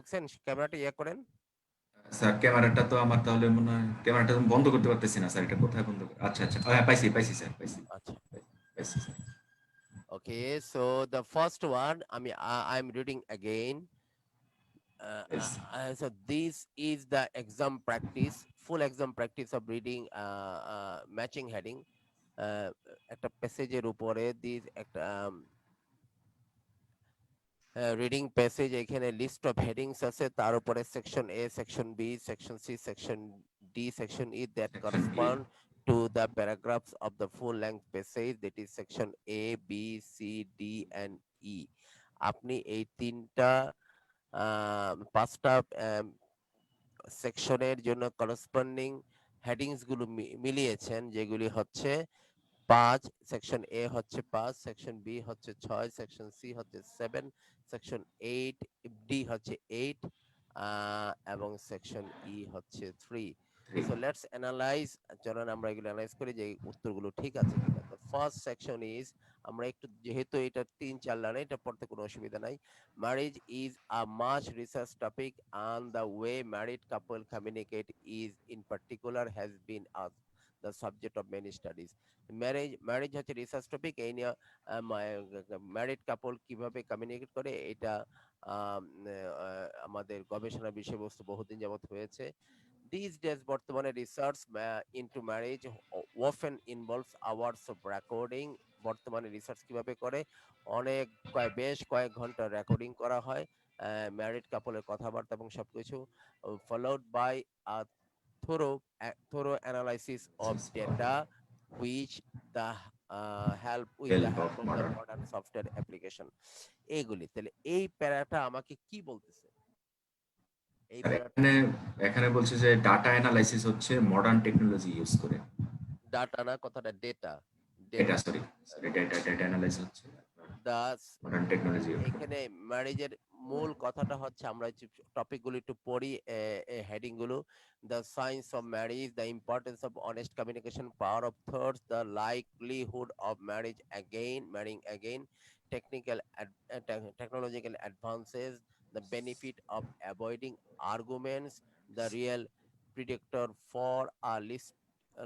দেখছেন? ক্যামেরাটা ইয়ে করেন। স্যার ক্যামেরাটা তো আমার তাহলে মনে হয় ক্যামেরাটা তো বন্ধ করতে পারতেছি না স্যার। এটা কোথায় বন্ধ আচ্ছা, আচ্ছা। হ্যাঁ, পাইছি স্যার, পাইছি। আচ্ছা। পাইছি sir. Okay, so the first one, I'm reading again. Yes. So this is the exam practice, full exam practice of reading matching heading. একটা প্যাসেজের উপরে দিস একটা রিডিং প্যাসেজ, এখানে লিস্ট অফ হেডিংস আছে, তার উপরে section A, section B, section C, section D, section E that section A. Correspond to the paragraphs of the full length passage, that is section A, B, C, D and E. আপনি এই তিনটা পাঁচটা সেকশনের জন্য corresponding headings গুলো মিলিয়েছেন, যেগুলি হচ্ছে 5, section এ হচ্ছে 5, সেকশন বি হচ্ছে 6, সেকশন সি হচ্ছে 7, সেকশন 8, ডি হচ্ছে 8, এবং সেকশন ই হচ্ছে 3। সো লেটস অ্যানালাইজ, চলুন আমরা এগুলো অ্যানালাইজ করি যে এই উত্তরগুলো ঠিক আছে কিনা। তো ফার্স্ট সেকশন ইজ, আমরা একটু যেহেতু এটা 3-4 লাইনে, এটা পড়তে কোনো অসুবিধা নাই। Marriage is a much research topic and the way married couple communicate is in particular has been the subject of many studies. Marriage হচ্ছে রিসার্চ টপিক, এই নিয়ে ম্যারিড কাপল কিভাবে কমিউনিকেট করে এটা আমাদের গবেষণার বিষয়বস্তু বহুদিন যাবত হয়েছে। দিস ডেজ বর্তমানে research into marriage often involves hours of recording। বর্তমানে রিসার্চ কিভাবে করে, অনেক বেশ কয়েক ঘন্টা রেকর্ডিং করা হয় ম্যারিড কাপলের কথাবার্তা এবং সবকিছু, followed by a thorough analysis of data which the help with the help of help of the modern. modern software application। এইগুলি তাহলে এই প্যারাটা আমাকে কি বলতেছে, এই স্যার প্যারাটা এখানে এখানে বলছে যে ডাটা অ্যানালাইসিস হচ্ছে মডার্ন টেকনোলজি ইউজ করে। ডাটা না, কথাটা data, data data sorry, sorry data analysis হচ্ছে দাস। মডার্ন টেকনোলজি ইউজ করে। এখানে ম্যারেজের মূল কথাটা হচ্ছে, আমরা টপিক গুলো একটু পড়ি, হেডিং গুলো। The science of marriage, the importance of honest communication, power of thoughts, the likelihood of marriage again, marrying again, technical technological advances, the benefit of avoiding arguments, the real predictor for a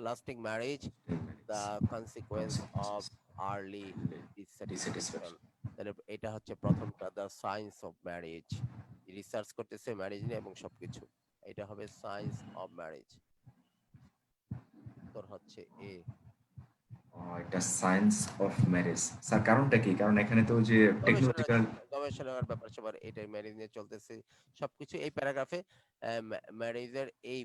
lasting marriage, the consequence of early dissatisfaction. Dissatisfaction. তাহলে এটা হচ্ছে প্রথমটা, the science of marriage, research করতেছে marriage নিয়ে এবং সবকিছু। এটা হবে সায়েন্স অফ ম্যারেজ, উত্তর হচ্ছে এ। এটা সায়েন্স অফ ম্যারেজ। স্যার কারণটা কি? কারণ এখানে তো যে গবেষণা, টেকনোলজিক্যাল। গবেষণার ব্যাপার সবার এটাই, ম্যারেজ নিয়ে চলতেছে সবকিছু এই প্যারাগ্রাফে। ম্যারেজের এই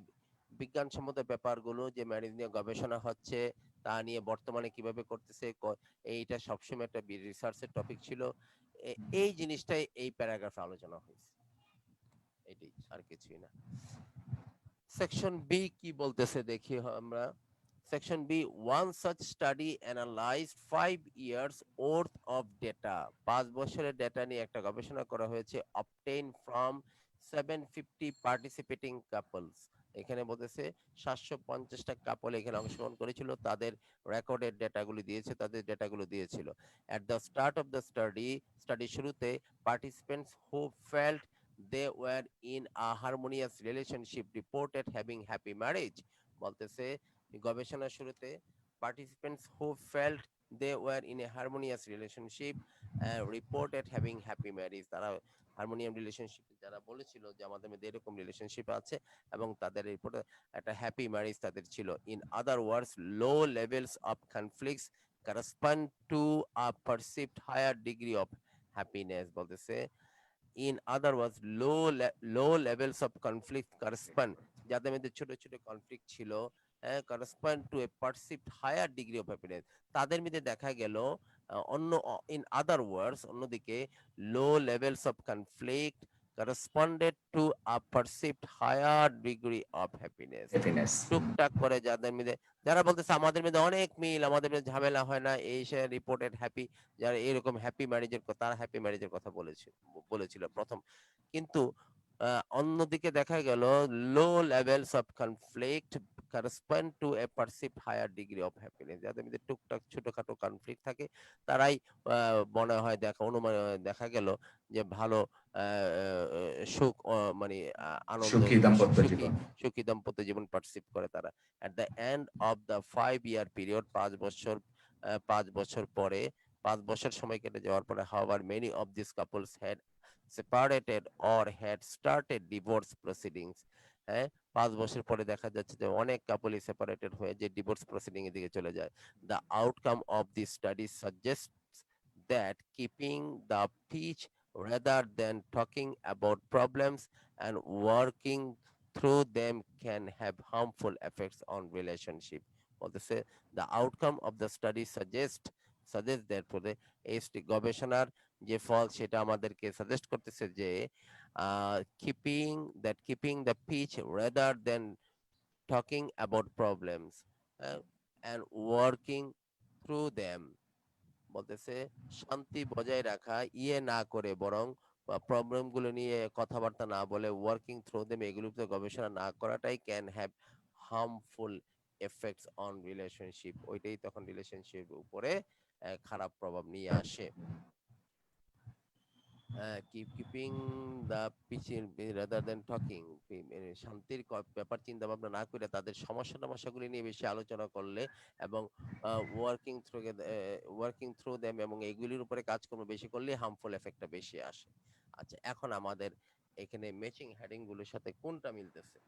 বিজ্ঞানসম্মত ব্যাপারগুলো যে ম্যারেজ নিয়ে গবেষণা হচ্ছে, তা নিয়ে বর্তমানে কিভাবে করতেছে, এইটা সবসময় একটা রিসার্চের টপিক ছিল। এই জিনিসটাই এই প্যারাগ্রাফে আলোচনা হয়েছে, এটাই আর কিছুই না। সেকশন বি কি বলতেছে দেখি আমরা। Section B, one such study analysed 5 years worth of data। 5 বছরের ডেটা নিয়ে একটা গবেষণা করা হয়েছে, অবটেইন ফ্রম 750 পার্টিসিপেটিং কাপলস। এখানে বলতেছে 750টা কাপল এখানে অংশগ্রহণ করেছিল, তাদের রেকর্ডের ডেটাগুলো দিয়েছে, তাদের ডেটাগুলো দিয়েছিল। At the start of the study শুরুতে, participants who felt they were in a harmonious relationship reported having happy marriage। বলতেছে গবেষণার শুরুতে, participants who felt they were in a harmonious relationship reported having happy marriage। তারা harmonium relationship, যারা বলেছিল যে আমাদের মধ্যে এরকম রিলেশনশিপ আছে এবং তাদের রিপোর্টে একটা হ্যাপি ম্যারেজ তাদের ছিল। In other words, low levels of conflicts correspond to a perceived higher degree of happiness। বলতেছে in other words, low levels of conflict correspond, যাদের মধ্যে ছোট ছোট কনফ্লিক্ট ছিল, correspond to a perceived higher degree of happiness. তাদের মধ্যে দেখা গেল অন্য, ইন আদার ওয়ার্ডস অন্যদিকে, low levels of conflict corresponded to a perceived higher degree of happiness. Happiness. টুকটাক করে যাদের মধ্যে, যারা বলতেছে আমাদের মধ্যে অনেক মিল, আমাদের মধ্যে ঝামেলা হয় না, এই সে রিপোর্টেড হ্যাপি, যারা এরকম হ্যাপি ম্যারেজের কথা, তারা হ্যাপি ম্যারেজের কথা বলেছিল প্রথম। কিন্তু অন্যদিকে দেখা গেল low levels of conflict correspond to a perceived higher degree of happiness। যাদের মধ্যে টুকটাক ছোটখাটো কনফ্লিক্ট থাকে তারাই মনে হয় অনুমান দেখা গেল যে ভালো সুখ মানে আনন্দ সুখী দাম্পত্য সুখী জীবন। সুখী দাম্পত্য জীবন পারসিভ করে তারা। At the end of the 5 year period, 5 বছর পরে, 5 বছর সময় কেটে যাওয়ার পরে, however many of these couples had separated or had started divorce proceedings। হ্যাঁ, 5 বছর পরে দেখা যাচ্ছে যে অনেক কাপলই সেপারেটেড হয়ে যে ডিভোর্স প্রসিডিং এর দিকে চলে যায়। The outcome of this study suggests that keeping the peace rather than talking about problems and working through them can have harmful effects on relationship। বলতেছে the outcome of the study suggest therefore এই গবেষণার যে ফল সেটা আমাদেরকে suggest করতেছে যে keeping the peace rather than talking about problems and working through them। বলতেছে শান্তি বজায় রাখা না করে বরং প্রবলেম গুলো নিয়ে কথাবার্তা না বলে ওয়ার্কিং থ্রু দেম এগুলোতে গবেষণা না করাটাই can have harmful effects on relationship. ওইটাই তখন রিলেশনশিপ উপরে খারাপ প্রভাব নিয়ে আসে। কিপিং দা পিচ রাদার দেন টকিং, শান্তির ব্যাপার চিন্তা ভাবনা না করে তাদের সমস্যাগুলি নিয়ে বেশি আলোচনা করলে এবং ওয়ার্কিং থ্রু দেম এবং এগুলির উপরে কাজকর্ম বেশি করলে হার্মফুল এফেক্টটা বেশি আসে। আচ্ছা, এখন আমাদের এখানে ম্যাচিং হেডিং গুলোর সাথে কোনটা মিলতেছে?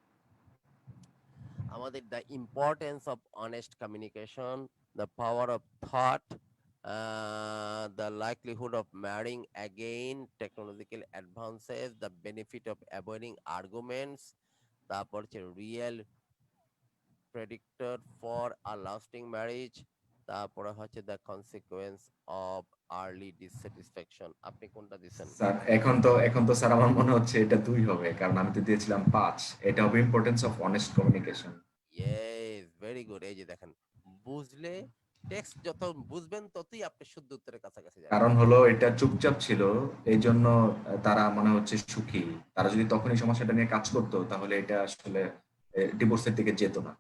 আমাদের the importance of honest communication, the power of thought, the likelihood of marrying again, technological advances, the benefit of avoiding arguments, তারপর হচ্ছে real predictor for a lasting marriage, তারপরে হচ্ছে the consequence of early dissatisfaction. আপনি কোনটা দিচ্ছেন? Sir এখন তো sir আমার মনে হচ্ছে এটা 2 হবে, কারণ আমি তো দিয়েছিলাম 5। এটা হবে importance of honest communication. Yes, very good. এই যে দেখেন, বুঝলে টেক্সট যত বুঝবেন ততই আপনি শুদ্ধ উত্তরের কাছাকাছি যাবেন। কারণ হলো এটা চুপচাপ ছিল, এই জন্য তারা মনে হচ্ছে সুখী। তারা যদি তখনই সমস্যাটা নিয়ে কাজ করতো তাহলে এটা আসলে ডিভোর্সের দিকে যেত না।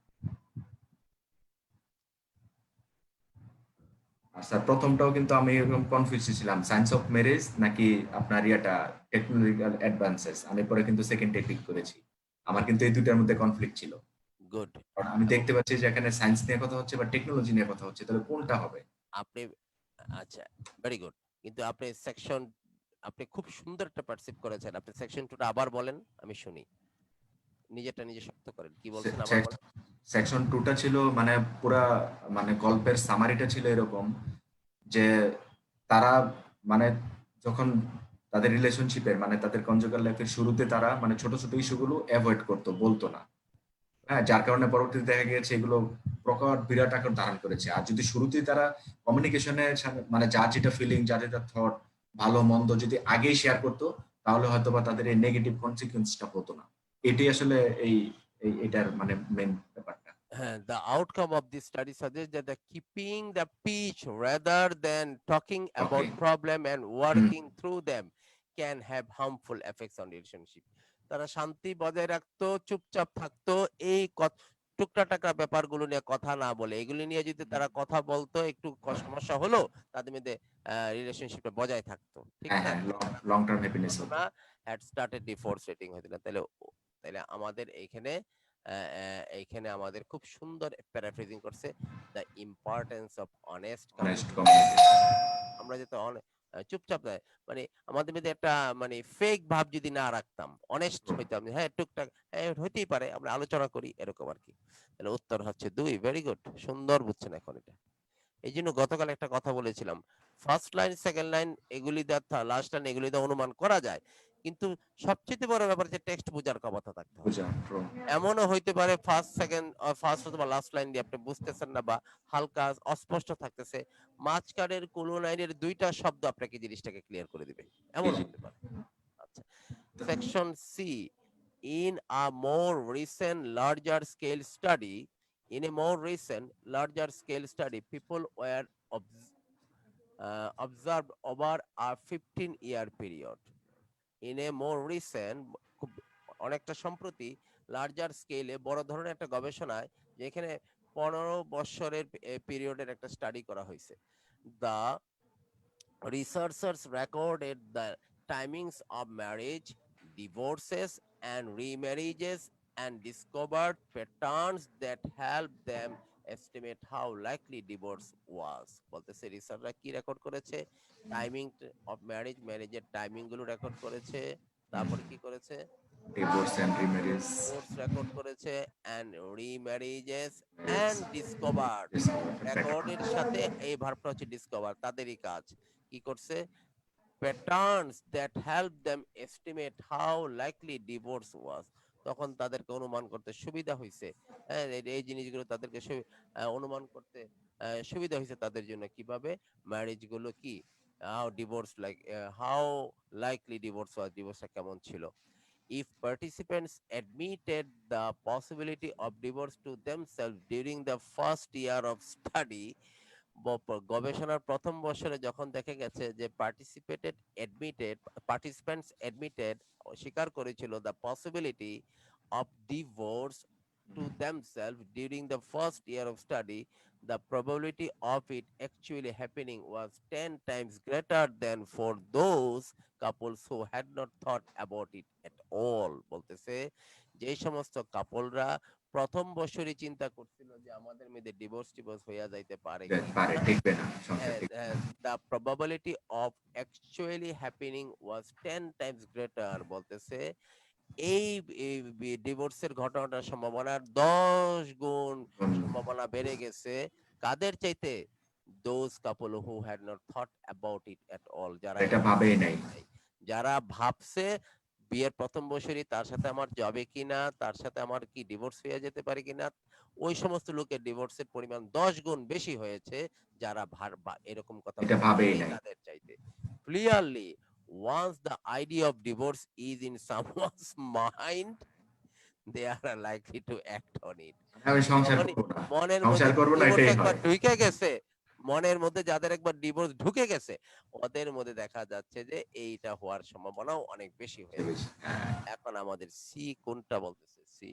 আর স্যার প্রথমটাও কিন্তু আমি এরকম কনফিউজ ছিলাম, সায়েন্স অফ ম্যারেজ নাকি আপনার ইয়াটা টেকনোলজিক্যাল অ্যাডভান্সেস। আমি পরে কিন্তু সেকেন্ডে ক্লিক করেছি। আমার কিন্তু এই দুটার মধ্যে কনফ্লিক্ট ছিল। গুড। কারণ আমি এবং দেখতে পাচ্ছি যে এখানে সায়েন্স নিয়ে কথা হচ্ছে বা টেকনোলজি নিয়ে কথা হচ্ছে, তাহলে কোনটা হবে? আপনি, আচ্ছা, ভেরি গুড। কিন্তু আপনি খুব সুন্দর একটা পারসিভ করেছেন। আপনি সেকশন 2টা আবার বলেন, আমি শুনি। নিজেরটা নিজে শক্ত করেন। কি বলছেন আবার বলেন। সেকশন 2টা ছিল মানে পুরা মানে গল্পের সামারিটা ছিল এরকম যে তারা মানে যখন তাদের রিলেশনশিপের মানে তাদের কনজুগাল লাইফের শুরুতে তারা মানে ছোট ছোট ইস্যুগুলো অ্যাভয়েড করতো, বলতো না। হ্যাঁ, যার কারণে পরবর্তীতে দেখা গিয়েছে এগুলো প্রকট বিরাট আকার ধারণ করেছে। আর যদি শুরুতেই তারা কমিউনিকেশনের মানে যার যেটা ফিলিং, যার যেটা থট, ভালো মন্দ যদি আগেই শেয়ার করতো, তাহলে হয়তো বা তাদের এই নেগেটিভ কনসিকুয়েন্সটা হতো না। এটাই আসলে এটার মানে মেন ব্যাপারটা। হ্যাঁ, the outcome of this study suggests that the keeping the peace rather than talking okay. about problem and hmm. working through them can have harmful effects on relationship। তারা শান্তি বজায় রাখতো, চুপচাপ থাকতো, এই টুকটাক ব্যাপারগুলো নিয়ে কথা না বলে, এগুলি নিয়ে যদি তারা কথা বলতো, একটু সমস্যা হলো, তাদের মধ্যে রিলেশনশিপটা বজায় থাকতো, ঠিক হ্যাঁ, না? হ্যাঁ, লং টার্ম হ্যাপিনেস হতো। ঘটনা had started divorce rating হয়েছিল। তাহলে আমাদের এইখানে আমাদের খুব সুন্দর প্যারাফ্রেজিং করছে, the importance of honest honest communication. Communication. আমরা যাতে চুপচাপ মানে আমাদের মধ্যে একটা মানে ফেক ভাব যদি না রাখতাম, অনেস্ট হইতাম, হ্যাঁ টুকটাক হইতেই পারে, আমরা আলোচনা করি এরকম আর কি। তাহলে উত্তর হচ্ছে 2। ভেরি গুড, সুন্দর বুঝছেন এখন এটা। এই জন্য গতকাল একটা কথা বলেছিলাম, ফার্স্ট লাইন সেকেন্ড লাইন এগুলি দিয়ে লাস্ট লাইন এগুলি দিয়ে অনুমান করা যায়, কিন্তু সবচেয়ে বড় ব্যাপার যে টেক্সট বোঝার ক্ষমতা থাকতে হবে। বুঝা ট্রু। এমনও হইতে পারে ফার্স্ট অথবা লাস্ট লাইন দিয়ে আপনি বুঝতেছেন না বা হালকা অস্পষ্ট থাকতেছে, মাঝখানের কোন লাইনের 2টা শব্দ আপনাকে জিনিসটাকে ক্লিয়ার করে দিবে, জি, এমনও জি। হতে পারে। আচ্ছা, section C, in a more recent larger scale study in a more recent larger scale study people were observed over a 15-year period। in a more recent, খুব অনেকটা সম্প্রতি, লার্জার স্কেলে বড় ধরনের একটা গবেষণায় যেখানে 15 বছরের পিরিয়ডের একটা স্টাডি করা হয়েছে। The researchers recorded the timings of marriage, divorces, and remarriages and discovered patterns that helped them estimate how likely divorce was. বলতেছে রিসার্চরা কি রেকর্ড করেছে? টাইমিং অফ ম্যারেজ, ম্যারেজের টাইমিং গুলো রেকর্ড করেছে। তারপরে কি করেছে? Divorce and remarriage, divorce record করেছে and remarriages and discovered। রেকর্ডের সাথে এই ভার্বটা হচ্ছে ডিসকভার, তাদেরই কাজ। কি করছে? Patterns that help them estimate how likely divorce was. তখন তাদেরকে অনুমান করতে সুবিধা হয়েছে। হ্যাঁ, এই জিনিসগুলো তাদেরকে অনুমান করতে সুবিধা হয়েছে তাদের জন্য, কিভাবে ম্যারেজ গুলো কি, how divorce like, how likely divorce was, ডিভোর্সটা কেমন ছিল। If participants admitted the possibility of divorce to themselves during the first year of study, গবেষণার প্রথম বছরে যখন দেখা গেছে যে পার্টিসিপেন্টস এডমিটেড, স্বীকার করেছিল the possibility of divorce to themselves during the first year of study, the probability of it actually happening was 10 times greater than for those couples who had not thought about it at all। বলতেছে যে সমস্ত কাপলরা প্রথম বছরই চিন্তা করছিল যে আমাদের মধ্যে ডিভোর্স টিভোর্স হইয়া যাইতে পারে কি পারে, না, টিকবে না, সংসার টিকবে না। the probability of actually happening was 10 times greater। বলতেছে এই ডিভোর্সের ঘটনাটার সম্ভাবনার 10 গুণ সম্ভাবনা বেড়ে গেছে। কাদের চাইতে? Those couple who had not thought about it at all, যারা এটা ভাবেই নাই। যারা ভাবছে বিয়ের প্রথম বছরই তার সাথে আমার যাবে কিনা, তার সাথে আমার কি ডিভোর্স হয়ে যেতে পারে কিনা, ওই সমস্ত লোকের ডিভোর্সের পরিমাণ 10 গুণ বেশি হয়েছে যারা এরকম কথা এটা ভাবেই ভাবেই নাই। তাদের চাইতে। Clearly, once the idea of divorce is in someone's mind, they are likely to act on it। আমি সংসার যখনই করব না, মনের মধ্যে সংসার করব না, ডিভোর্স এটাই একবার হয়। ঢুকে গেছে, মনের মধ্যে যাদের একবার ডিভোর্স ঢুকে গেছে, ওদের মধ্যে দেখা যাচ্ছে যে এইটা হওয়ার সম্ভাবনাও অনেক বেশি হয়ে যাচ্ছে। হ্যাঁ এখন আমাদের সি কোনটা বলতেছে? সি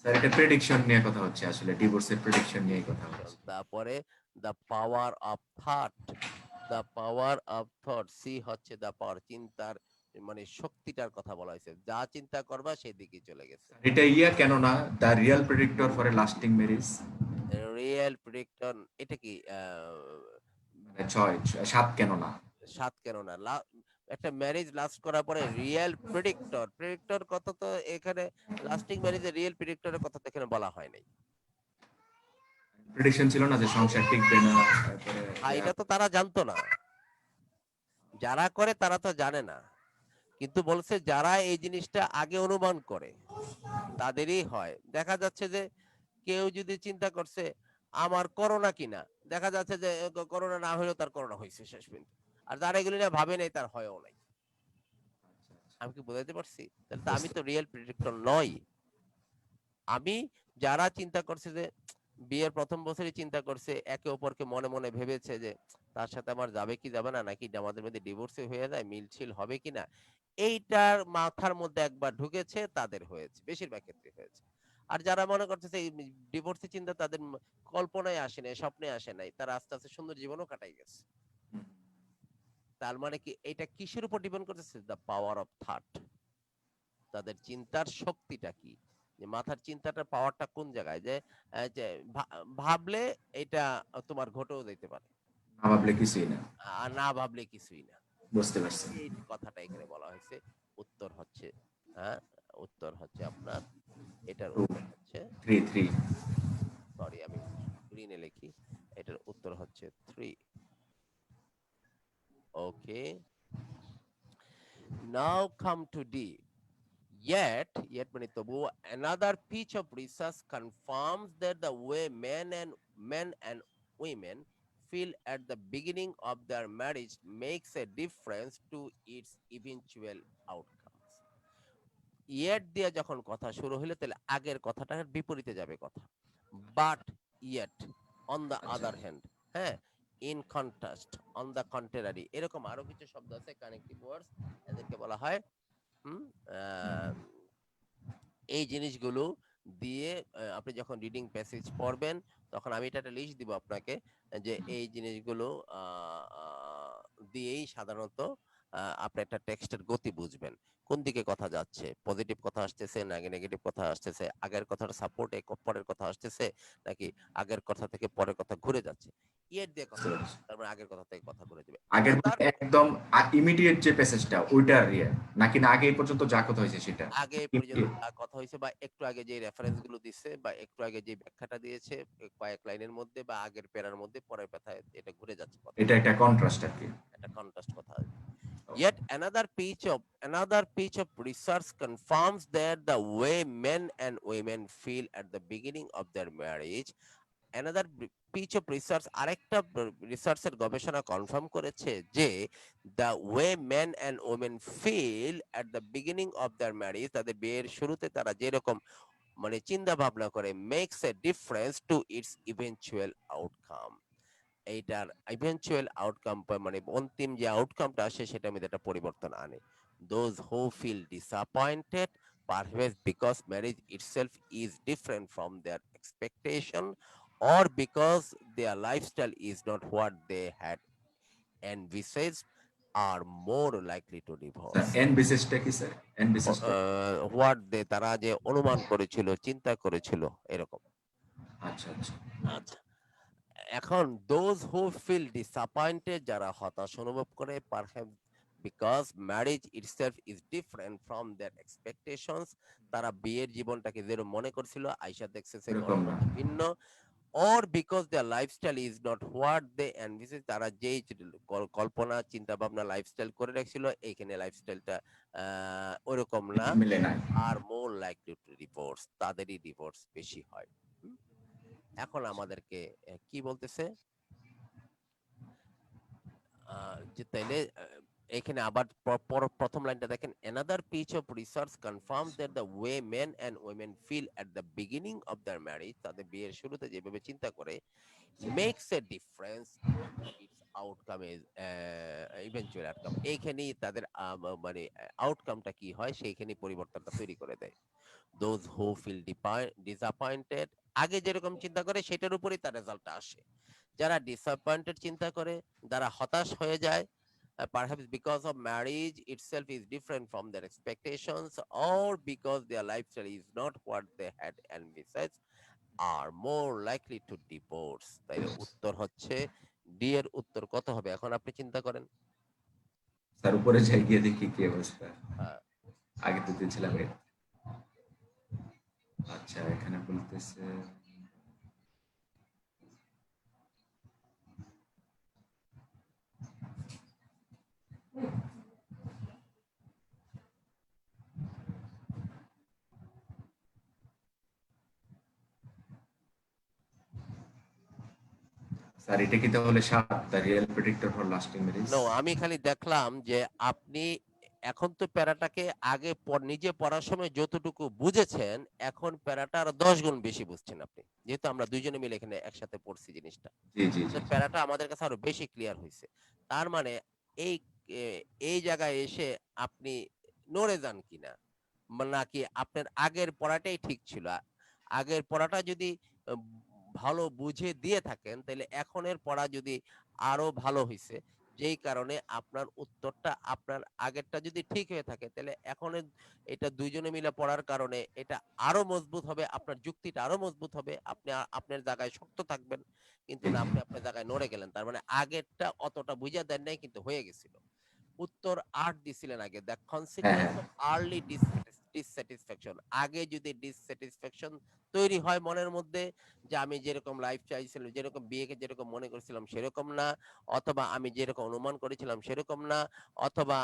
স্যার, এটা প্রেডিকশন নিয়ে কথা হচ্ছে, আসলে ডিভোর্সের প্রেডিকশন নিয়ে কথা হচ্ছে। তারপরে the power of thought, the power of thought, সি হচ্ছে দ্য পাওয়ার, চিন্তার মানে শক্তিটার কথা বলা হয়েছে, যা চিন্তা করবা সেই দিকে চলে গেছে। এটা ইয়া কেন না, the real predictor for a lasting marriage? Real predictor, এটা কি মানে 6 7 কেন না? 7 কেন না? একটা ম্যারেজ লাস্ট করার পরে রিয়েল প্রেডিক্টর, প্রেডিক্টর কথা তো এখানে লাস্টিং ম্যারেজে রিয়েল প্রেডিক্টরের কথা তো এখানে বলা হয় নাই। প্রেডিকশন ছিল না যে সংসার টিকবে না, তারপরে এটা তো তারা জানতো না, যারা করে তারা তো জানে না, কিন্তু বলছে যারা এই জিনিসটা আগে অনুমান করে তাদেরই হয়। দেখা যাচ্ছে যে কেউ যদি চিন্তা করছে আমার করোনা কিনা, দেখা যাচ্ছে যে করোনা না হলেও তার করোনা হয়েছে শেষ পর্যন্ত। আর যারা এগুলি না ভাবে নাই তার হয়ও নাই। আমি কি বোঝাতে পারছি? তাহলে তো আমি তো রিয়েল প্রেডিক্টর নই। আমি যারা চিন্তা করছে যে বিয়ের প্রথম বছরই চিন্তা করছে, একে অপরকে মনে মনে ভেবেছে যে তার সাথে আমার যাবে কি যাবে না, নাকি আমাদের মধ্যে ডিভোর্স হয়ে যায়, মিলছিল হবে কিনা, এইটার মাথার মধ্যে একবার ঢুকেছে, তাদের হয়েছে, বেশিরভাগ ক্ষেত্রে হয়েছে। আর যারা মনে করতেছে এই ডিভোর্সের চিন্তা তাদের কল্পনায় আসে নাই, স্বপ্নে আসে নাই, তারা আস্তে আস্তে সুন্দর জীবনও কাটাই গেছে। তার মানে কি এটা কিসের উপর ডিপেন্ড করতেছে? দ্য পাওয়ার অফ থট, তাদের চিন্তার শক্তিটা কি, যে মাথার চিন্তাটার পাওয়ারটা কোন জায়গায়, যে ভাবলে এটা তোমার ঘটেও যেতে পারে, না ভাবলে কিছুই না। আর না ভাবলে কিছুই না। বুঝতে পারছি। এই কথাটা এখানে বলা হয়েছে। উত্তর হচ্ছে, হ্যাঁ, উত্তর হচ্ছে আপনার, এটার 2 উত্তর হচ্ছে, 3 সরি আমি গ্রিনে লিখি, এটার উত্তর হচ্ছে 3। ওকে, নাও কাম টু ডি। Yet মানে তবুও, another piece of research confirms that the way men and women feel at the beginning of their marriage makes a difference to its eventual outcomes। Yet দিয়ে যখন কথা শুরু হলো তাহলে আগের কথাটার বিপরীতে যাবে কথা। But yet, on the আচ্ছা। other hand, হ্যাঁ, in contrast, on the contrary, এরকম আরো কিছু শব্দ আছে কানেক্টিভ ওয়ার্ডস, এদেরকে বলা হয় হুম, আহ, এই জিনিসগুলো দিয়ে আপনি যখন রিডিং প্যাসেজ পড়বেন তখন আমি এটা একটা লিস্ট দিব আপনাকে যে এই জিনিসগুলো দিয়েই সাধারণত আপনি একটা টেক্সটের গতি বুঝবেন কোন দিকে কথা যাচ্ছে, পজিটিভ কথা আসতেছে নাকি নেগেটিভ কথা আসতেছে, আগের কথাটা সাপোর্টে পরের কথা আসতেছে নাকি আগের কথা থেকে পরের কথা ঘুরে যাচ্ছে। ইয়ের দিয়ে কথা বলবে, তার মানে আগের কথা থেকে কথা ঘুরে যাবে। আগের অ্যানাদার, একদম ইমিডিয়েট যে প্যাসেজটা ওইটার নাকি না আগে এই পর্যন্ত যা কথা হয়েছে সেটা? আগে পর্যন্ত যা কথা হয়েছে বা একটু আগে যে রেফারেন্স গুলো দিচ্ছে বা একটু আগে যে ব্যাখ্যাটা দিয়েছে কয়েক লাইনের মধ্যে বা আগের প্যারার মধ্যে পরের কথায় এটা ঘুরে যাচ্ছে এটা কথাটা, একটা কন্ট্রাস্ট আর কি। একটা কন্ট্রাস্ট কথা। Yet another piece of research confirms that the way men and women feel at the beginning of their marriage, another piece of research আরেকটা রিসার্চের গবেষণা কনফার্ম করেছে যে the way men and women feel at the beginning of their marriage, তাদের বিয়ের শুরুতে তারা যেরকম মানে চিন্তা ভাবনা করে, makes a difference to its eventual outcome। এইটার ইভেনচুয়াল আউটকাম মানে অন্তিম যে আউটকামটা আসে সেটার মধ্যে একটা পরিবর্তন আনে। Those who feel disappointed perhaps because marriage itself is different from their expectation or because their lifestyle is not what they had envisaged are more likely to divorce। এন বিসিএসটা কি স্যার? এন বিসিএসটা? হোয়াট দে তারা যে অনুমান করেছিল চিন্তা করেছিল এরকম। আচ্ছা আচ্ছা। আচ্ছা, এখন দোজ হু ফিল ডিসঅ্যাপয়েন্টেড যারা হতাশ অনুভব করে perhaps because marriage itself is different from their expectations, তারা বিয়ের জীবনটাকে যেরকম মনে করছিল আয়শা দেখছে সে এরকম ঘটনা না। ভিন্ন, or because their lifestyle is not what they envisage, তারা যেই কল্পনা চিন্তা ভাবনা লাইফস্টাইল করে রাখছিল এইখানে লাইফস্টাইলটা ওরকম না, মিলে নাই। আর মোর লাইকলি টু ডিভোর্স, তাদেরই ডিভোর্স বেশি হয়। এখন আমাদেরকে কি বলতেছে যে তাইলে এখানে আবার প্রথম লাইনটা দেখেন, another piece of research confirms that the way men and women feel at the beginning of their marriage, তাদের বিয়ের শুরুতে যেভাবে চিন্তা করে, makes a difference to its outcome is eventual outcome, এইখানেই তাদের মানে আউটকামটা কি হয় সেইখানেই পরিবর্তনটা তৈরি করে দেয়। দোজ হু ফিল ডিসঅ্যাপয়েন্টেড, আগে যেরকম চিন্তা করে সেটার উপরেই তার রেজাল্টটা আসে। যারা ডিসঅ্যাপয়েন্টেড চিন্তা করে, যারা হতাশ হয়ে যায়, perhaps because of marriage itself is different from their expectations or because their lifestyle is not what they had envisaged, are more likely to divorce। তাইলে উত্তর হচ্ছে ডি এর উত্তর কত হবে এখন আপনি চিন্তা করেন। স্যার উপরে যাই গিয়ে দেখি কি অবস্থা। হ্যাঁ, আগে তো দিয়েছিলাম এটা। আচ্ছা এখানে বলতেছে স্যার এটা কি তাহলে ৭ the real predictor for lasting marriage? No, আমি খালি দেখলাম যে আপনি এখন তো প্যারাটাকে আগে নিজে পড়ার সময় যতটুকু বুঝেছেন এখন প্যারাটা আরো 10 গুণ বেশি বুঝছেন আপনি, যেহেতু আমরা দুইজনে মিলে এখানে একসাথে পড়ছি জিনিসটা, জি জি জি। তো প্যারাটা আমাদের কাছে আরো বেশি ক্লিয়ার হয়েছে। তার মানে এই এই জায়গায় এসে আপনি নড়ে যান কিনা, নাকি আপনার আগের পড়াটাই ঠিক ছিল, আগের পড়াটা যদি আহ, ভালো বুঝে দিয়ে থাকেন তাহলে এখনের পড়া যদি আরো ভালো হয়েছে, যেই কারণে আপনার উত্তরটা আপনার আগেরটা যদি ঠিক হয়ে থাকে তাহলে এখনের এটা দুইজনে মিলে পড়ার কারণে এটা আরো মজবুত হবে, আপনার যুক্তিটা আরো মজবুত হবে, আপনি আপনার জায়গায় শক্ত থাকবেন, কিন্তু জি না জি। আপনি আপনার জায়গায় নড়ে গেলেন, তার মানে আগেরটা অতটা বুঝা দেন নাই কিন্তু হয়ে গেছিল। উত্তর ৮ দিছিলেন আগে, দ্য হ্যাঁ কনসিকুয়েন্স হ্যাঁ। অফ আর্লি ডিসস্যাটিসফ্যাকশন, আগে যদি ডিসস্যাটিসফ্যাকশন তৈরি হয় মনের মধ্যে যে আমি যেরকম লাইফ চাইছিলাম, যেরকম বিয়েকে যেরকম মনে করেছিলাম সেরকম না, অথবা আমি যেরকম অনুমান করেছিলাম সেরকম না, অথবা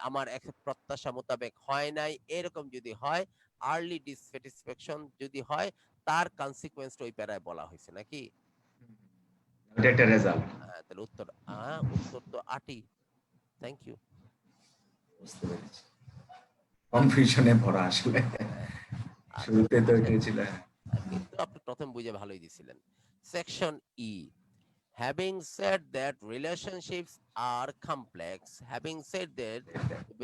আমার এক প্রত্যাশা মোতাবেক হয় নাই, এরকম যদি হয়, আর্লি ডিসস্যাটিসফ্যাকশন যদি হয়, তার কনসিকুয়েন্সটা ওই প্যারায় বলা হয়েছে নাকি। এটা একটা রেজাল্ট। তাহলে উত্তর উত্তর তো ৮ই। Thank you. বুঝতে পেরেছি। কনফিউশনে ভরা আসলে। আচ্ছা, শুরুতে তো আসেন, এটাই ছিল। কিন্তু আপনি প্রথম বুঝে ভালোই দিছিলেন। Section E, Having said that relationships are complex, having said that,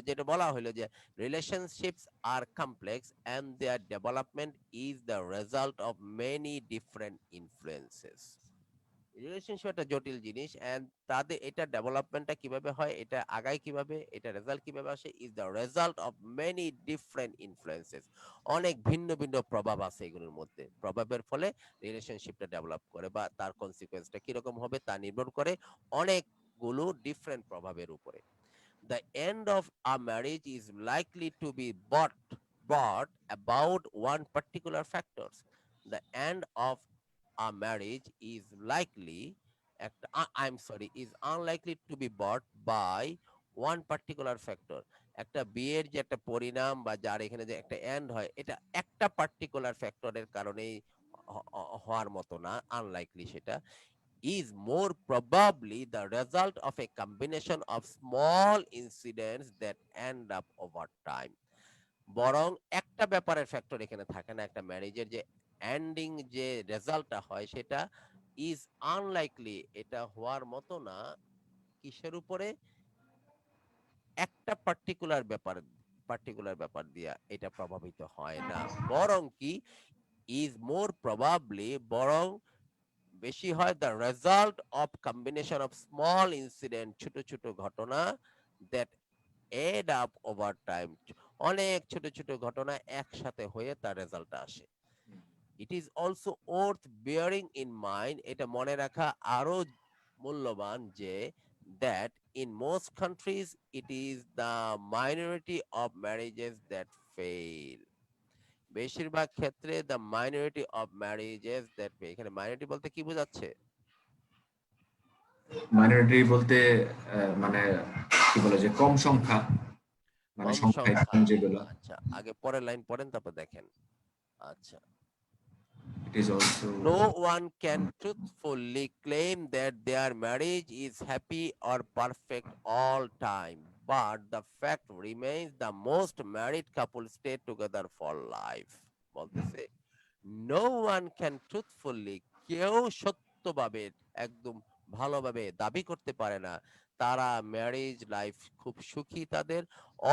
যেটা বলা হলো যে relationships are complex and their development is the result of many different influences. Relationship একটা জটিল জিনিস এন্ড তাদের এটা ডেভেলপমেন্টটা কিভাবে হয়, এটা আগায় কিভাবে, এটা রেজাল্ট কিভাবে আসে, is the result of many different influences. অনেক ভিন্ন ভিন্ন প্রভাব আছে এগুলোর মধ্যে, প্রভাবের ফলে রিলেশনশিপটা ডেভেলপ করে বা তার কনসিকোয়েন্সটা কিরকম হবে তা নির্ভর করে অনেকগুলো ডিফারেন্ট প্রভাবের উপরে। The end of a marriage is likely to be brought about one particular factors. The end of a marriage is likely, I'm sorry, is unlikely to be brought by one particular factor. একটা বিয়ের যে একটা পরিণাম বা যার এখানে যে একটা এন্ড হয়, এটা একটা পার্টিকুলার ফ্যাক্টরের কারণেই হওয়ার মতো না, আনলাইকলি সেটা, is more probably the result of a combination of small incidents that end up over time. বরং একটা ব্যাপারের ফ্যাক্টর এখানে থাকে না, একটা ম্যারেজের যে এন্ডিং যে রেজাল্টটা হয় সেটা ইজ আনলাইকলি, এটা হওয়ার মতো না। কিসের উপরে? একটা পার্টিকুলার ব্যাপার দিয়া এটা প্রভাবিত হয় না, বরং কি ইজ মোর প্রবাবলি, বরং বেশি হয় the result of combination of small incident, ছোট ছোট ঘটনা, that add up over time, অনেক ছোট ছোট ঘটনা একসাথে হয়ে তার রেজাল্টটা আসে। It is also worth bearing in mind, এটা মনে রাখা আরো মূল্যবান যে that in most countries it is the minority of marriages that fail. বেশিরভাগ ক্ষেত্রে the minority of marriages that fail, এখানে মাইনরিটি বলতে কি বোঝাচ্ছে? মাইনরিটি বলতে মানে কি বলে যে কম সংখ্যা, মানে কম সংখ্যায় সংখ্যা। কম যেগুলো। আচ্ছা, আগে পরের লাইন পড়েন, তারপর দেখেন। আচ্ছা, ইট is also no one can truthfully claim that their marriage is happy or perfect all time, but the fact remains the most married couples stay together for life. বলতেছে no one can truthfully, কেউ সত্যভাবে একদম ভালোভাবে দাবি করতে পারে না তারা marriage life খুব সুখী তাদের,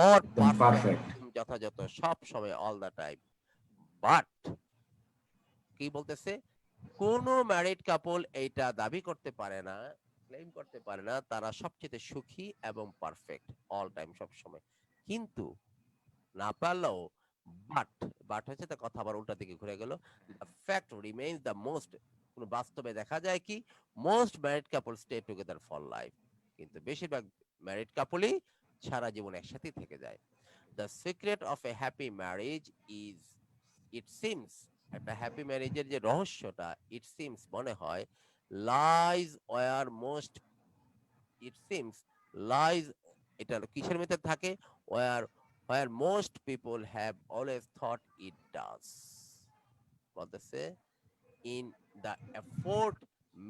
অর একদম পারফেক্ট, পারফেক্ট। যথাযথ সব সময় অল দা টাইম। বাট কি বলতেছে, কোন ম্যারিড কাপল এইটা দাবি করতে পারে না, ক্লেম করতে পারে না তারা সবচেয়ে সুখী এবং পারফেক্ট অল টাইম সব সময়। কিন্তু না পারলেও, বাট, বাট হচ্ছে তার কথা আবার উল্টা দিকে ঘুরে গেল, the fact remains the most, কোন বাস্তবে দেখা যায় কি most married couple stay together for life, কিন্তু বেশিরভাগ ম্যারিড কাপলই সারা জীবন একসাথেই থেকে যায়। The secret of A happy marriage is, it seems, একটা হ্যাপি ম্যারেজের যে রহস্যটা, ইট সিমস মনে হয়, lies war most, it seems lies, এটা কিসের মধ্যে থাকে, war where most people have always thought it does, বলতেছে in the effort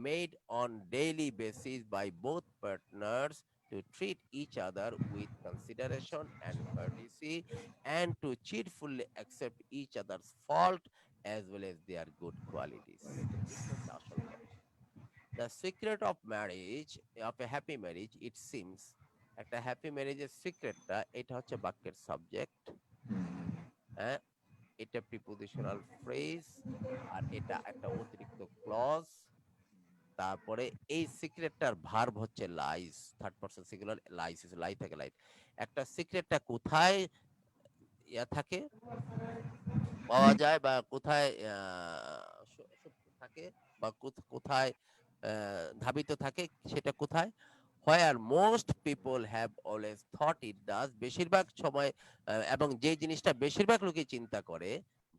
made on daily basis by both partners to treat each other with consideration and courtesy and to cheerfully accept each other's fault as well as their good qualities. এটা হচ্ছে আসল কথা। The secret of marriage, of a happy marriage, it seems, একটা happy ম্যারেজের সিক্রেটটা এটা হচ্ছে বাক্যের subject, হ্যাঁ, এটা প্রিপোজিশনাল ফ্রেজ, আর এটা একটা অতিরিক্ত ক্লজ। তারপরে এই সিক্রেটটার ভার্ব হচ্ছে lies, third person singular, lies, lie থাকে লাইট। একটা সিক্রেটটা কোথায় থাকে, পাওয়া যায়, বা কোথায় থাকে, বা কোথায় ধাবিত থাকে, সেটা কোথায়? Where most people have always thought it does, বেশিরভাগ সময়, এবং যে জিনিসটা বেশিরভাগ লোকে চিন্তা করে,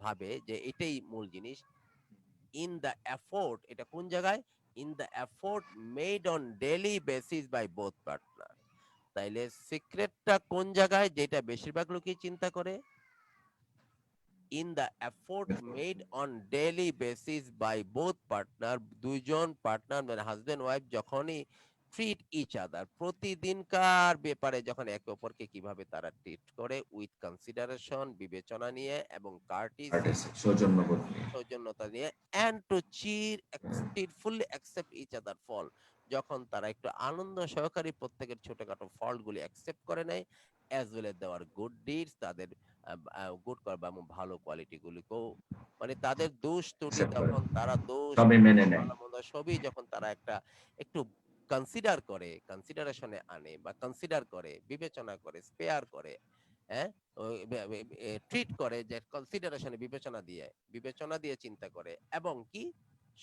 ভাবে যে এটাই মূল জিনিস, ইন দ্য এফোর্ট, এটা কোন জায়গায়, in the effort made on daily basis by both partner. তাইলে সিক্রেটটা কোন জায়গায়, যেটা বেশিরভাগ লোকই চিন্তা করে, in the effort made on daily basis by both partner, দুইজন পার্টনার মানে হাজবেন্ড ওয়াইফ যখনই ট্রিট ইচ আদার, প্রতিদিনকার ব্যাপারে যখন একে অপরকে কিভাবে তারা ট্রিট করে উইথ কনসিডারেশন, বিবেচনা নিয়ে এবং কার্টিসি, আর্টিস্ট সৌজন্যবোধ নিয়ে। সৌজন্যতা নিয়ে, and to cheerfully accept each other fault, যখন তারা একটু আনন্দ সহকারে প্রত্যেকের ছোটখাটো ফল্টগুলি অ্যাকসেপ্ট করে নেয়, অ্যাজ ওয়েল এজ দেওয়ার গুড ডিডস, তাদের গুড বা এবং ভালো কোয়ালিটি গুলিকেও, মানে তাদের দোষ ত্রুটি অ্যাকসেপ্ট করে, যখন তারা দোষ সবই মেনে নেয়। ভালো মন্দ সবই যখন তারা একটা একটু কনসিডার করে, কনসিডারেশনে আনে বা কনসিডার করে, বিবেচনা করে, স্পেয়ার করে, হ্যাঁ, ট্রিট করে, যে কনসিডারেশনে বিবেচনা দিয়ে চিন্তা করে এবং কি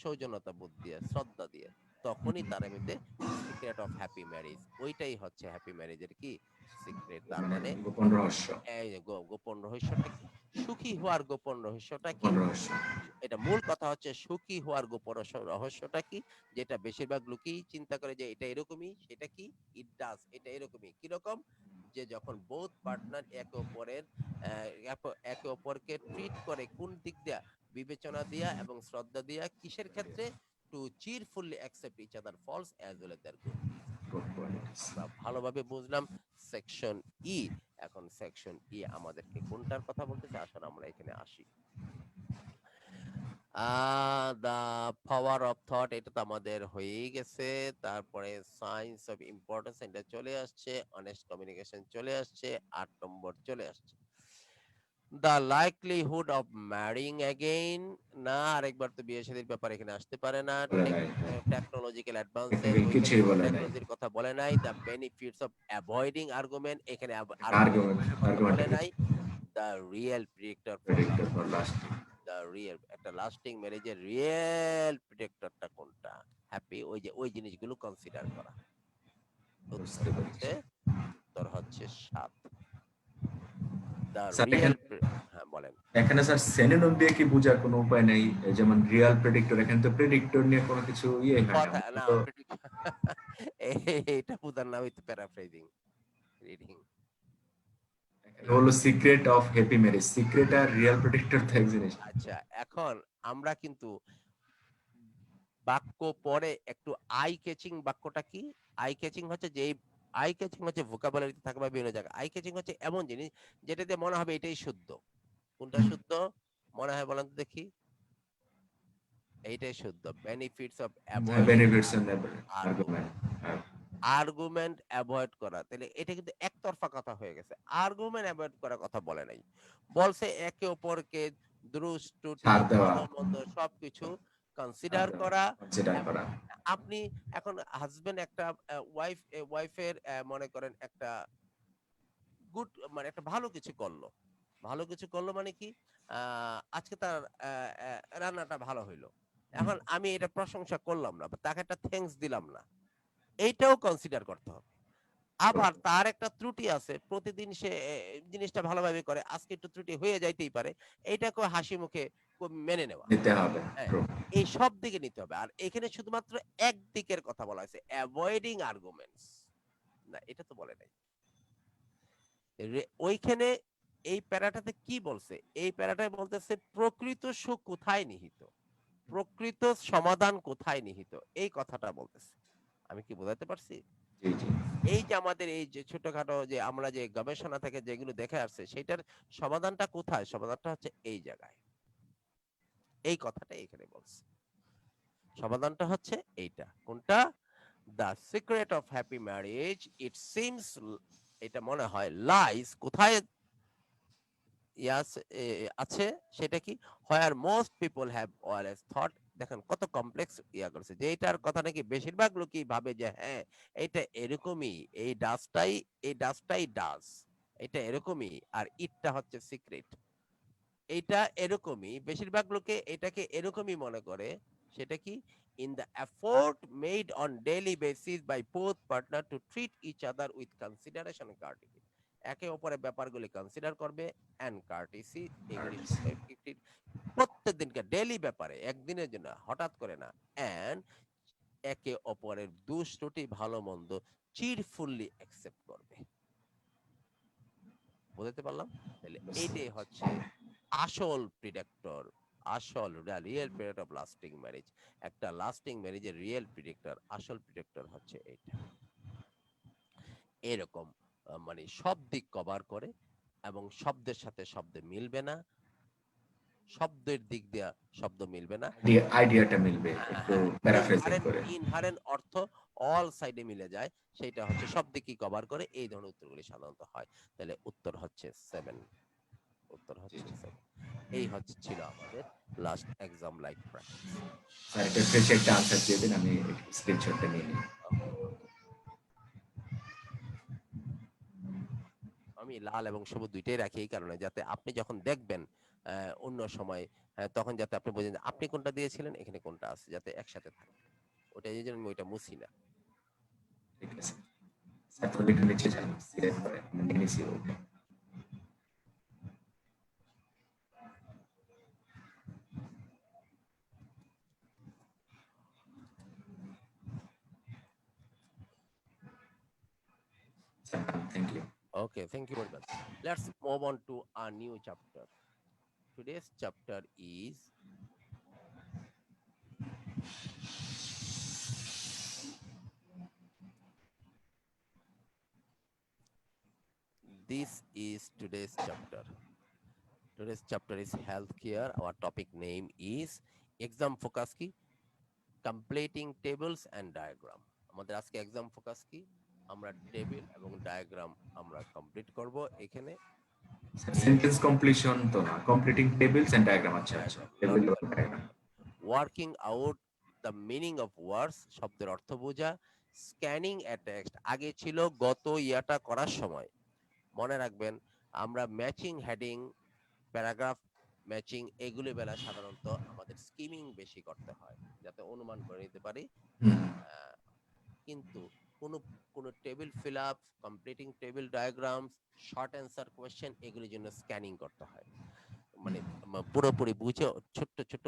সৌজন্যতা বোধ দিয়ে, শ্রদ্ধা দিয়ে, তখনই তার মধ্যে সিক্রেট অফ হ্যাপি ম্যারেজ, ওইটাই হচ্ছে হ্যাপি ম্যারেজের কি সিক্রেট। তার মানে মানে গোপন রহস্য। এই যে গোপন রহস্যটা কি, সুখী হওয়ার গোপন রহস্যটা কি, গোপন রহস্য। এটা মূল কথা হচ্ছে সুখী হওয়ার গোপন রহস্যটা কি, যেটা বেশিরভাগ লোকই চিন্তা করে যে এটা এরকমই, সেটা কি, ইট ডাজ, এটা এরকমই কিরকম, যে যখন বোথ পার্টনার একে অপরের একে অপরকে ট্রিট করে কোন দিক দিয়া, বিবেচনা দিয়া এবং শ্রদ্ধা দিয়া, কিসের ক্ষেত্রে, to cheerfully accept each other faults as well as their good deeds. Good qualities. আমরা ভালোভাবে বুঝলাম সেকশন ই। এখন সেকশন ই আমাদেরকে কোনটার কথা বলতেছে, আসলে আমরা এখানে আসি। দা পাওয়ার অফ থট, এটা তো আমাদের হয়েই গেছে। তারপরে সায়েন্স অফ ইম্পর্টেন্স, এটা চলে আসছে। অনেস্ট কমিউনিকেশন চলে আসছে। 8 নম্বর চলে আসছে। দ্য লাইকলিহুড অফ ম্যারিং অ্যাগেইন, না আরেকবার তো বিয়ে শাদীর ব্যাপার এখানে আসতে পারে না। বলে নাই, হ্যাঁ। টেকনোলজিক্যাল অ্যাডভান্সেস, টেকনিক্যাল ওইখানে কিছুই কোনো বলে নাই। টেকনোলজির কথা বলে নাই। The benefits of avoiding argument, এখানে আর্গুমেন্ট, আর্গুমেন্টের কথা বলে আর্গুমেন্টারি নাই। The real predictor for predictor for lasting lasting. The real, একটা লাস্টিং ম্যারেজের রিয়েল প্রেডিক্টরটা কোনটা, হ্যাপি, ওই যে ওই জিনিসগুলো কনসিডার করা। উত্তর বুঝতে হচ্ছে পেরেছি। উত্তর হচ্ছে 7। দ্য স্যার রিয়েল, এখানে, হ্যাঁ বলেন। এখানে স্যার সিনোনিম দিয়ে কি বোঝার কোনো উপায় নেই? যেমন রিয়াল প্রেডিক্টর, এখানে তো প্রেডিক্টর নিয়ে কোনো কিছু ইয়ে হয় না। কথা না, তো এটা বুঝার নাম হইতো প্যারাফ্রেজিং রিডিং। এখানে হলো secret of happy marriage. Secret আর রিয়াল প্রেডিক্টর তো এক জিনিস না। আচ্ছা, এখন আমরা কিন্তু বাক্য পরে একটু আই ক্যাচিং, বাক্যটা কি, আই ক্যাচিং হচ্ছে যে, আই ক্যাচিং হচ্ছে ভোকাবুলারিতে থাকে বা বিভিন্ন জায়গায়, আই ক্যাচিং হচ্ছে এমন জিনিস যেটাতে মনে হবে এটাই শুদ্ধ। কোনটা হুম। শুদ্ধ মনে হয় বলেন তো দেখি? এইটাই শুদ্ধ। বেনিফিটস অফ হ্যাঁ, avoiding benefits and argument, argument. হ্যাঁ, আর্গুমেন্ট অ্যাভয়েড করা, তাহলে এটা কিন্তু একতরফা কথা হয়ে গেছে। আর্গুমেন্ট অ্যাভয়েড করার কথা বলে নাই, বলছে একে অপরকে দোষ ত্রুটি ছাড় দেওয়া, ভালো মন্দ সবকিছু ছাড় কনসিডার দেওয়া, করা কনসিডার এবং করা। আপনি এখন হাজবেন্ড একটা ওয়াইফের মনে করেন একটা গুড, মানে একটা ভালো কিছু করলো, ভালো কিছু করলো মানে কি, আজকে তার রান্নাটা ভালো হইলো, হুম। এখন আমি এটা প্রশংসা করলাম না বা তাকে একটা থ্যাঙ্কস দিলাম না, এইটাও কনসিডার করতে হবে। আবার তার একটা ত্রুটি আছে, প্রতিদিন সে জিনিসটা ভালোভাবে করে, আজকে একটু ত্রুটি হয়ে যাইতেই পারে, এইটাকে হাসি মুখে মেনে নেওয়া। নিতে হবে। হ্যাঁ, ট্রু। এই সব দিকে নিতে হবে। আর এখানে শুধুমাত্র এক দিকের কথা বলা হয়েছে, অ্যাভয়েডিং আর্গুমেন্টস, না এটা তো বলে নাই। ওইখানে এই প্যারাটাতে কি বলছে, এই প্যারাটায় বলতেছে প্রকৃত সুখ কোথায় নিহিত, প্রকৃত সমাধান কোথায় নিহিত, এই কথাটা বলতেছে। আমি কি বোঝাতে পারছি? জি, জি। এই যে আমাদের এই যে ছোটখাটো যে আমরা যে গবেষণা থেকে যেগুলো দেখে আসছে, সেটার সমাধানটা কোথায়, সমাধানটা হচ্ছে এই জায়গায়, এই কথাটা এখানে বলছে। সমাধানটা হচ্ছে এইটা, কোনটা, the secret of happy marriage it seems, এটা মনে হয় লাইস কোথায়, ইয়াস আছে, সেটা কি, where most people have always thought, দেখেন কত কমপ্লেক্স ইয়া করছে, যে এটার কথা নাকি বেশিরভাগ লোকই ভাবে যে হ্যাঁ এটা এরকমই, এই ডাসটাই, এই ডাসটাই ডাস, এটা এরকমই, আর ইটটা হচ্ছে সিক্রেট, এটা এরকমই, বেশিরভাগ লোকে এটাকে এরকমই মনে করে। সেটা কি, in the effort made on daily basis by both partner to treat each other with consideration and courtesy, একে অপরের ব্যাপারগুলি কনসিডার করবে এন্ড কার্টিসি, এগুলি প্রত্যেক দিনকে ডেইলি ব্যাপারে, একদিনের জন্য, হঠাৎ করে না, এন্ড একে অপরের দোষ ত্রুটি ভালো মন্দ চিরফুলি অ্যাকসেপ্ট করবে। বুঝতে পারলাম? তাহলে বুঝতে এইটাই পেরেছি। হচ্ছে আসল প্রিডেক্টর, আসল real predictor of lasting marriage. একটা লাস্টিং ম্যারেজের রিয়েল প্রেডিক্টর, আসল প্রেডিক্টর হচ্ছে এইটা। এরকম মানে সব দিক কভার করে এবং শব্দের সাথে শব্দ মিলবে না, শব্দের দিক দিয়ে শব্দ মিলবে না, আইডিয়াটা মিলবে একটু প্যারাফ্রেজিং করে। ইনহারেন্ট অর্থ অল সাইডে মিলে যায়, সেটা হচ্ছে সব দিকই কভার করে। এই ধরনের উত্তরগুলি সাধারণত হয়। তাহলে উত্তর হচ্ছে 7, উত্তর জি, হচ্ছে জি। 7। এই হচ্ছে ছিল আমাদের last exam like practice. Sir এটা ফ্রেশ একটা আনসার দিয়ে দিন, আমি স্ক্রিনশটটা নিয়ে নিই। ওকে, আমি লাল এবং সবুজ দুইটাই রাখি এই কারণে যাতে আপনি যখন দেখবেন অন্য সময়, তখন যাতে আপনি বোঝেন যে আপনি কোনটা দিয়েছিলেন, এখানে কোনটা আছে, যাতে একসাথে থাকে। ওটা এই জন্য আমি ওইটা মুছি না। ঠিক আছে স্যার, তাহলে একটু নিচে যান, সিলেক্ট করে আমি নিয়ে নিছি okay. Sir thank you. Okay, thank you very much. Let's move on to our new chapter. Today's chapter is this is today's chapter. Today's chapter is healthcare. Our topic name is exam focus কি, completing tables and diagram. আমাদের আজকে exam focus কি, আমরা table এবং diagram আমরা complete করব এখানে। এই সেন্টেন্স কমপ্লিশন তো না, কমপ্লিটিং টেবিলস এন্ড ডায়াগ্রাম। আচ্ছা আচ্ছা, ডায়াগ্রাম, টেবিল এবং diagram. Working out the meaning of words, শব্দের অর্থ বোঝা। স্ক্যানিং এ টেক্সট, আগে ছিল গত ইয়াটা করার সময়। মনে রাখবেন আমরা ম্যাচিং হেডিং, প্যারাগ্রাফ ম্যাচিং এগুলি বেলা সাধারণত আমাদের স্কিমিং বেশি করতে হয় যাতে অনুমান করে নিতে পারি। হুম, আহ, কিন্তু কোনো কোনো table fill up, completing table diagrams, short answer question এগুলির জন্য স্ক্যানিং করতে হয়। মানে পুরোপুরি বুঝে ছোট্ট ছোট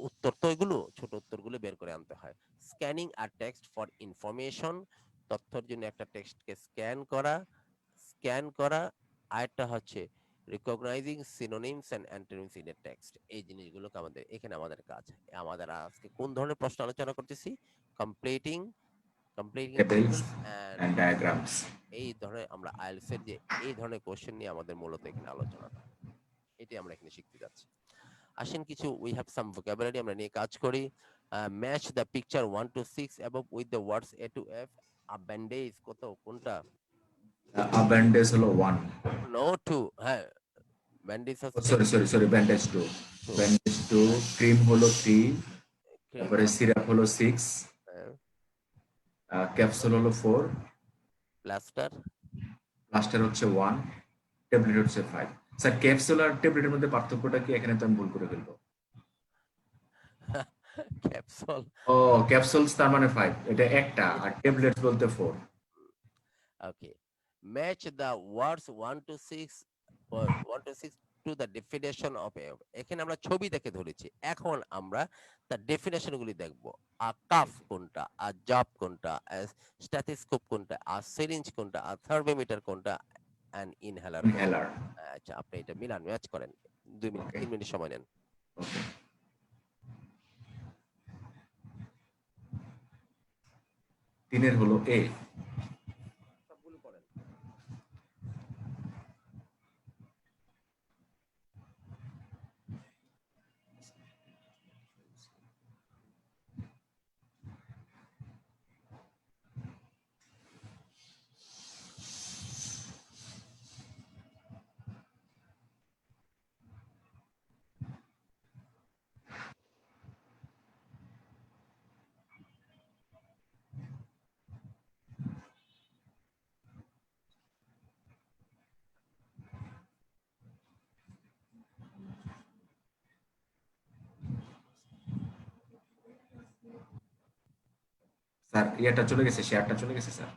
উত্তর, তো এগুলো ছোট উত্তরগুলো বের করে আনতে হয়। স্ক্যানিং আর টেক্সট ফর ইনফরমেশন, তথ্যের জন্য একটা টেক্সটকে স্ক্যান করা। আরেকটা হচ্ছে recognising synonyms and antonyms in a text. এই জিনিসগুলোকে আমাদের এখানে আমাদের কাজ। আমাদের আজকে কোন ধরনের প্রশ্ন আলোচনা করতেছি? Completing completing tables tables and and diagram. Diagrams. এই ধরনের আমরা আইএলটিএস এর যে এই ধরনের কোশ্চেন নিয়ে আমাদের মূলত এখানে আলোচনাটা, এটাই আমরা এখানে শিখতে যাচ্ছি। আসেন কিছু উই হ্যাভ সাম ভোকাবুলারি আমরা নিয়ে কাজ করি। Match the picture 1 to 6 above with the words A to F. Bandage কত, কোনটা? ব্যান্ডেজ হলো 1। নো টু, হ্যাঁ ব্যান্ডেজ হচ্ছে sorry sorry sorry, bandage 2। 2। Bandage 2, cream হলো 3, ক্রিম তারপরে হচ্ছে সিরাপ হলো 6, ক্যাপসুল হলো 4, প্লাস্টার। প্লাস্টার হচ্ছে 1, ট্যাবলেট হচ্ছে 5। স্যার ক্যাপসুল আর ট্যাবলেটের মধ্যে পার্থক্যটা কি? এখানে তো আমি ভুল করে ফেলবো। ক্যাপসুল। ও, ক্যাপসুলস তার মানে 5, এটা একটা, আর ট্যাবলেটস বলতে 4। Okay, match the words 1 to 6 1 to 6 to the definition of A. এখানে আমরা ছবি দেখে ধরেছি, এখন আমরা তার ডেফিনেশন গুলি দেখব। আ কাফ কোনটা, আ জব কোনটা, স্ট্যাথোস্কোপ কোনটা, আ সিরিঞ্জ কোনটা, আ থার্মোমিটার কোনটা, অ্যান্ড ইনহেলার কোনটা। ইনহেলার। আচ্ছা, আপনি এটা মিলান ম্যাচ করেন। 2 মিনিট ওকে 3 মিনিট সময় নেন। ওকে। 3 হলো এ। সবগুলো করেন। স্যার ইয়েটা চলে গেছে, শেয়ারটা চলে গেছে স্যার।